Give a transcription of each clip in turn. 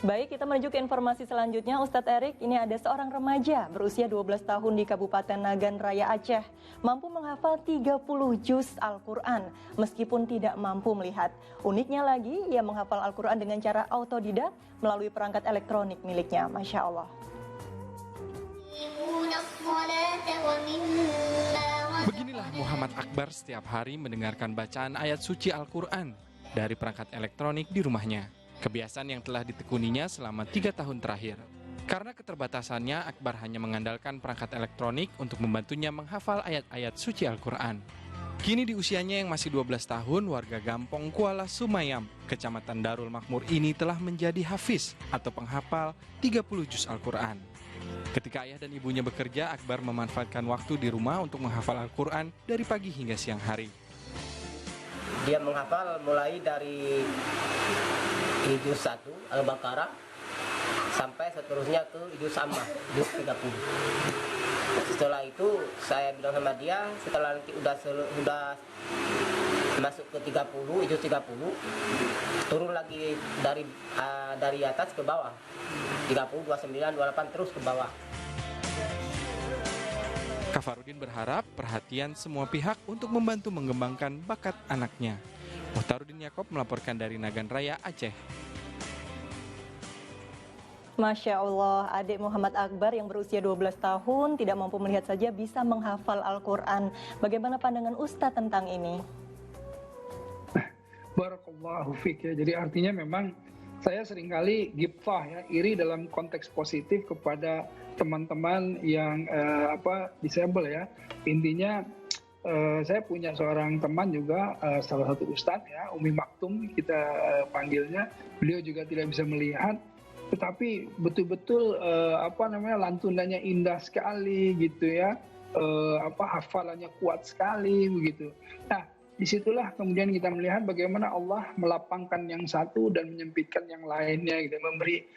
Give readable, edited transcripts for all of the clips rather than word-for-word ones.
Baik, kita menuju ke informasi selanjutnya. Ustadz Erik, ini ada seorang remaja berusia 12 tahun di Kabupaten Nagan Raya Aceh, mampu menghafal 30 juz Al-Quran meskipun tidak mampu melihat. Uniknya lagi, ia menghafal Al-Quran dengan cara autodidak melalui perangkat elektronik miliknya. Masya Allah. Beginilah Muhammad Akbar setiap hari mendengarkan bacaan ayat suci Al-Quran dari perangkat elektronik di rumahnya. Kebiasaan yang telah ditekuninya selama 3 tahun terakhir. Karena keterbatasannya, Akbar hanya mengandalkan perangkat elektronik untuk membantunya menghafal ayat-ayat suci Al-Quran. Kini di usianya yang masih 12 tahun, warga Gampong Kuala Sumayam, Kecamatan Darul Makmur ini telah menjadi hafiz atau penghafal 30 juz Al-Quran. Ketika ayah dan ibunya bekerja, Akbar memanfaatkan waktu di rumah untuk menghafal Al-Quran dari pagi hingga siang hari. Dia menghafal mulai dari juz 1 Al-Baqarah sampai seterusnya ke juz Ammah, juz 30. Setelah itu saya bilang sama dia, setelah nanti udah masuk ke 30, juz 30, turun lagi dari atas ke bawah. 30, 29, 28 terus ke bawah. Kafarudin berharap perhatian semua pihak untuk membantu mengembangkan bakat anaknya. Muhtarudin Yakob melaporkan dari Nagan Raya, Aceh. Masya Allah, adik Muhammad Akbar yang berusia 12 tahun tidak mampu melihat saja bisa menghafal Al-Quran. Bagaimana pandangan Ustadz tentang ini? Barakallahu fiik ya. Jadi artinya memang saya seringkali gibthah ya, iri dalam konteks positif kepada teman-teman yang disable ya. Intinya saya punya seorang teman juga, salah satu ustadz ya, Umi Maktum kita panggilnya. Beliau juga tidak bisa melihat, tetapi betul-betul lantunannya indah sekali gitu ya, hafalannya kuat sekali begitu. Nah, disitulah kemudian kita melihat bagaimana Allah melapangkan yang satu dan menyempitkan yang lainnya, gitu, memberi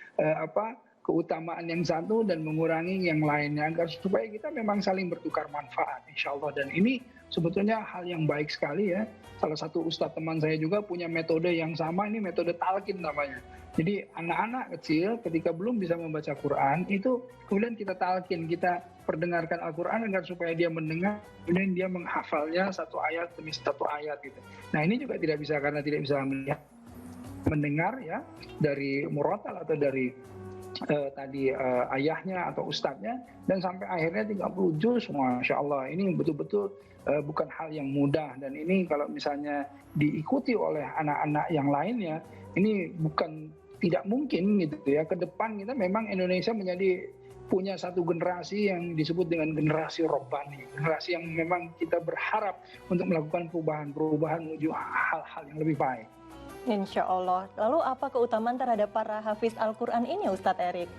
keutamaan yang satu dan mengurangi yang lainnya, agar supaya kita memang saling bertukar manfaat, insya Allah. Dan ini sebetulnya hal yang baik sekali ya. Salah satu ustadz teman saya juga punya metode yang sama, ini metode talqin namanya. Jadi anak-anak kecil ketika belum bisa membaca Quran, itu kemudian kita talqin, kita perdengarkan Al-Quran agar supaya dia mendengar, kemudian dia menghafalnya satu ayat demi satu ayat gitu. Nah ini juga tidak bisa karena tidak bisa mendengar ya dari murotal atau dari ayahnya atau ustadznya, dan sampai akhirnya 30 juz, Masya Allah. Ini betul-betul bukan hal yang mudah, dan ini kalau misalnya diikuti oleh anak-anak yang lainnya, ini bukan tidak mungkin gitu ya. Ke depan kita memang Indonesia punya satu generasi yang disebut dengan generasi Robbani, generasi yang memang kita berharap untuk melakukan perubahan menuju hal-hal yang lebih baik. Insya Allah. Lalu apa keutamaan terhadap para hafiz Al-Quran ini, Ustadz Erik?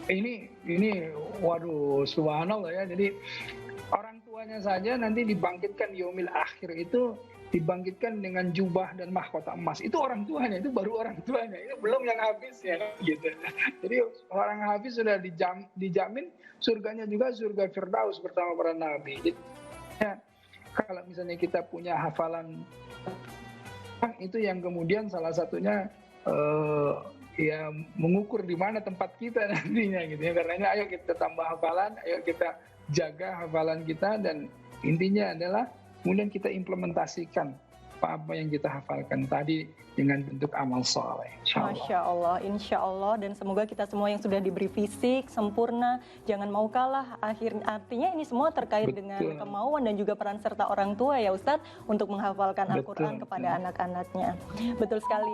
Ini waduh, subhanallah ya. Jadi orang tuanya saja nanti dibangkitkan yaumil akhir itu, dibangkitkan dengan jubah dan mahkota emas. Itu orang tuanya, itu baru orang tuanya. Itu belum yang hafiz ya gitu. Jadi orang hafiz sudah dijamin surganya juga surga Firdaus bersama para nabi. Jadi, ya, kalau misalnya kita punya hafalan itu yang kemudian salah satunya ya mengukur di mana tempat kita nantinya gitu ya. Karenanya ayo kita tambah hafalan, ayo kita jaga hafalan kita, dan intinya adalah kemudian kita implementasikan apa yang kita hafalkan tadi dengan bentuk amal soleh. Masya Allah, insya Allah, dan semoga kita semua yang sudah diberi fisik sempurna jangan mau kalah. Artinya ini semua terkait dengan kemauan dan juga peran serta orang tua ya Ustadz untuk menghafalkan Al-Quran kepada anak-anaknya. Betul sekali.